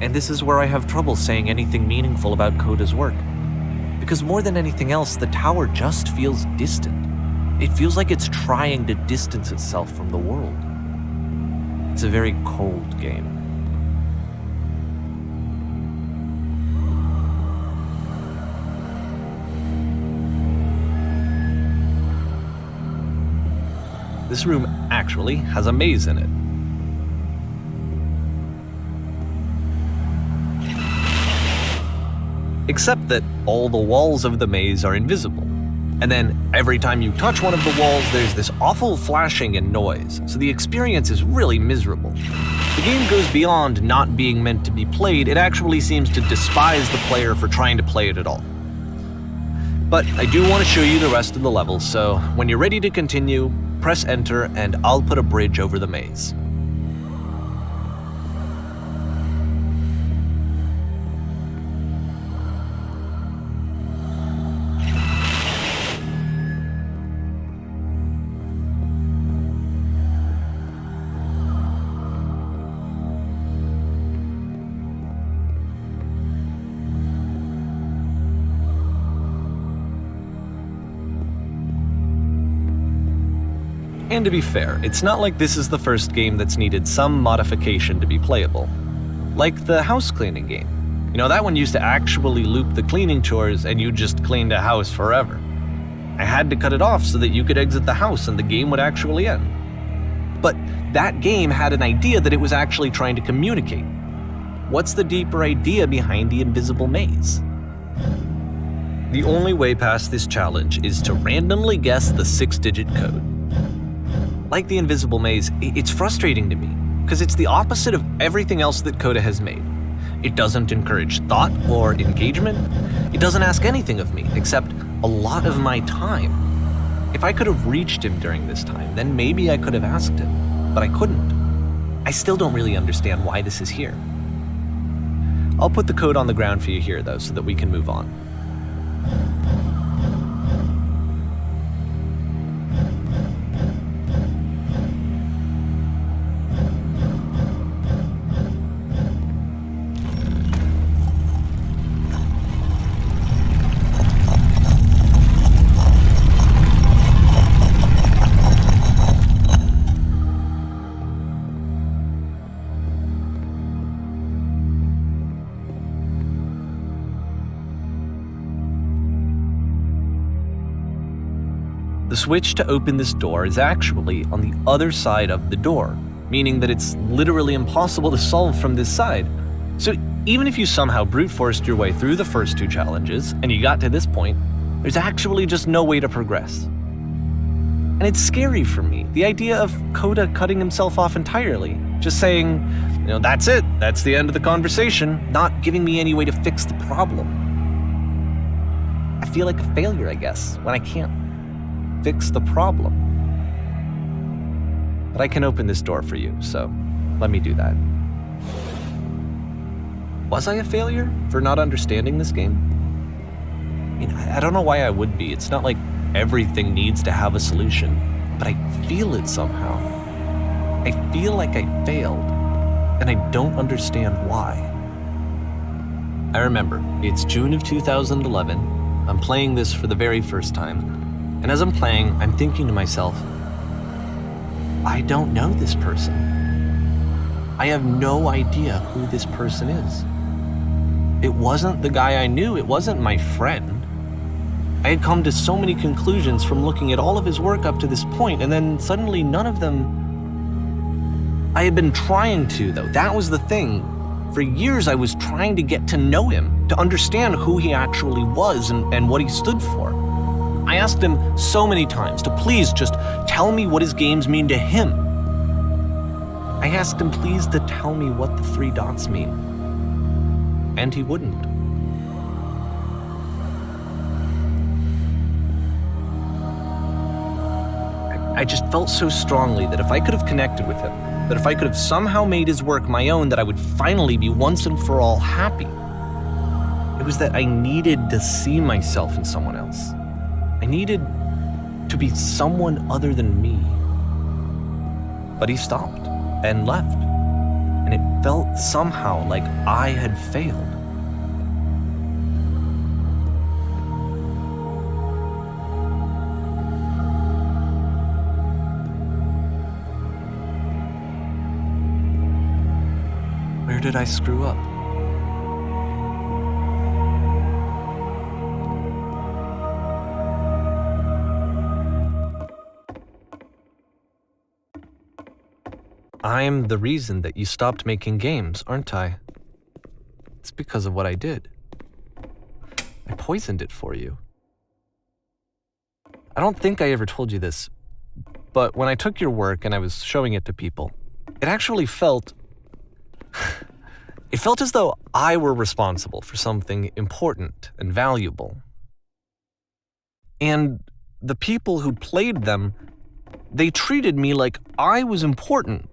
And this is where I have trouble saying anything meaningful about Coda's work. Because more than anything else, the tower just feels distant. It feels like it's trying to distance itself from the world. It's a very cold game. This room actually has a maze in it. Except that all the walls of the maze are invisible. And then every time you touch one of the walls, there's this awful flashing and noise, so the experience is really miserable. The game goes beyond not being meant to be played, it actually seems to despise the player for trying to play it at all. But I do want to show you the rest of the levels, so when you're ready to continue, press enter and I'll put a bridge over the maze. And to be fair, it's not like this is the first game that's needed some modification to be playable. Like the house cleaning game. You know, that one used to actually loop the cleaning chores and you just cleaned a house forever. I had to cut it off so that you could exit the house and the game would actually end. But that game had an idea that it was actually trying to communicate. What's the deeper idea behind the invisible maze? The only way past this challenge is to randomly guess the 6-digit code. Like the invisible maze, it's frustrating to me, because it's the opposite of everything else that Coda has made. It doesn't encourage thought or engagement. It doesn't ask anything of me, except a lot of my time. If I could have reached him during this time, then maybe I could have asked him, but I couldn't. I still don't really understand why this is here. I'll put the code on the ground for you here, though, so that we can move on. The switch to open this door is actually on the other side of the door, meaning that it's literally impossible to solve from this side. So even if you somehow brute forced your way through the first 2 challenges and you got to this point, there's actually just no way to progress. And it's scary for me, the idea of Coda cutting himself off entirely, just saying, you know, that's it, that's the end of the conversation, not giving me any way to fix the problem. I feel like a failure, I guess, when I can't fix the problem. But I can open this door for you, so let me do that. Was I a failure for not understanding this game? I mean, I don't know why I would be. It's not like everything needs to have a solution, but I feel it somehow. I feel like I failed, and I don't understand why. I remember, it's June of 2011. I'm playing this for the very first time. And as I'm playing, I'm thinking to myself, I don't know this person. I have no idea who this person is. It wasn't the guy I knew, it wasn't my friend. I had come to so many conclusions from looking at all of his work up to this point, and then suddenly none of them... I had been trying to, though. That was the thing. For years I was trying to get to know him, to understand who he actually was and what he stood for. I asked him so many times to please just tell me what his games mean to him. I asked him please to tell me what the 3 dots mean. And he wouldn't. I just felt so strongly that if I could have connected with him, that if I could have somehow made his work my own, that I would finally be once and for all happy. It was that I needed to see myself in someone else. I needed to be someone other than me. But he stopped and left. and it felt somehow like I had failed. Where did I screw up? I'm the reason that you stopped making games, aren't I? It's because of what I did. I poisoned it for you. I don't think I ever told you this, but when I took your work and I was showing it to people, it actually felt... It felt as though I were responsible for something important and valuable. And the people who played them, they treated me like I was important.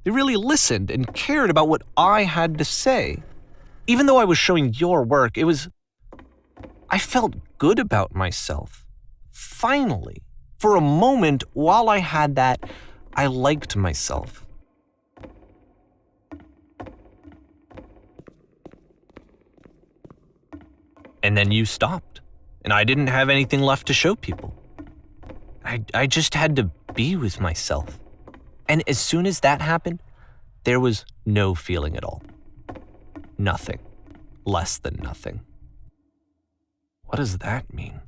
They really listened and cared about what I had to say. Even though I was showing your work, I felt good about myself. Finally, for a moment while I had that, I liked myself. And then you stopped, and I didn't have anything left to show people. I just had to be with myself. And as soon as that happened, there was no feeling at all. Nothing. Less than nothing. What does that mean?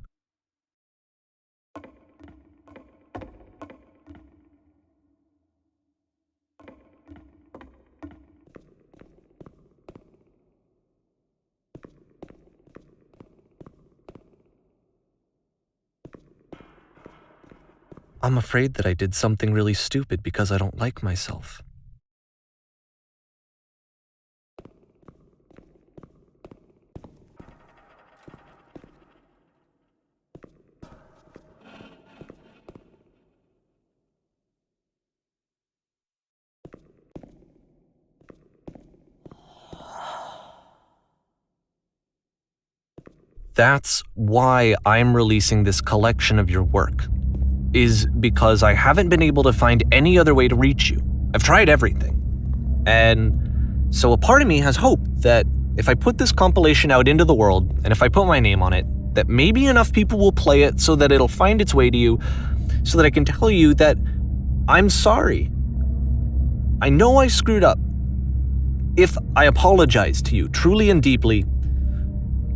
I'm afraid that I did something really stupid because I don't like myself. That's why I'm releasing this collection of your work. Is because I haven't been able to find any other way to reach you. I've tried everything. And so a part of me has hope that if I put this compilation out into the world, and if I put my name on it, that maybe enough people will play it so that it'll find its way to you, so that I can tell you that I'm sorry. I know I screwed up. If I apologize to you truly and deeply,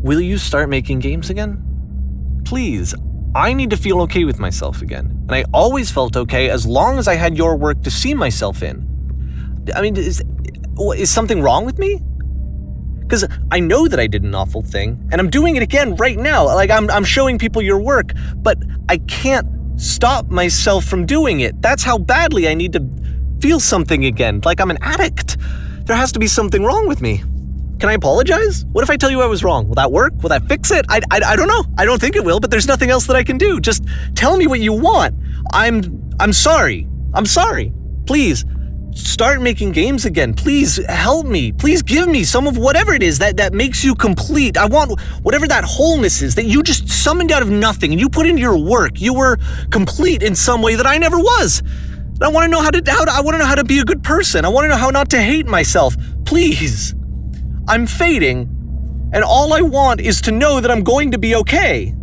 will you start making games again? Please. I need to feel okay with myself again, and I always felt okay as long as I had your work to see myself in. I mean, is something wrong with me? Because I know that I did an awful thing, and I'm doing it again right now. Like, I'm showing people your work, but I can't stop myself from doing it. That's how badly I need to feel something again, like I'm an addict. There has to be something wrong with me. Can I apologize? What if I tell you I was wrong? Will that work? Will that fix it? I don't know. I don't think it will, but there's nothing else that I can do. Just tell me what you want. I'm sorry. I'm sorry. Please, start making games again. Please help me. Please give me some of whatever it is that makes you complete. I want whatever that wholeness is that you just summoned out of nothing and you put into your work. You were complete in some way that I never was. And I want to know I want to know how to be a good person. I want to know how not to hate myself. Please. I'm fading, and all I want is to know that I'm going to be okay.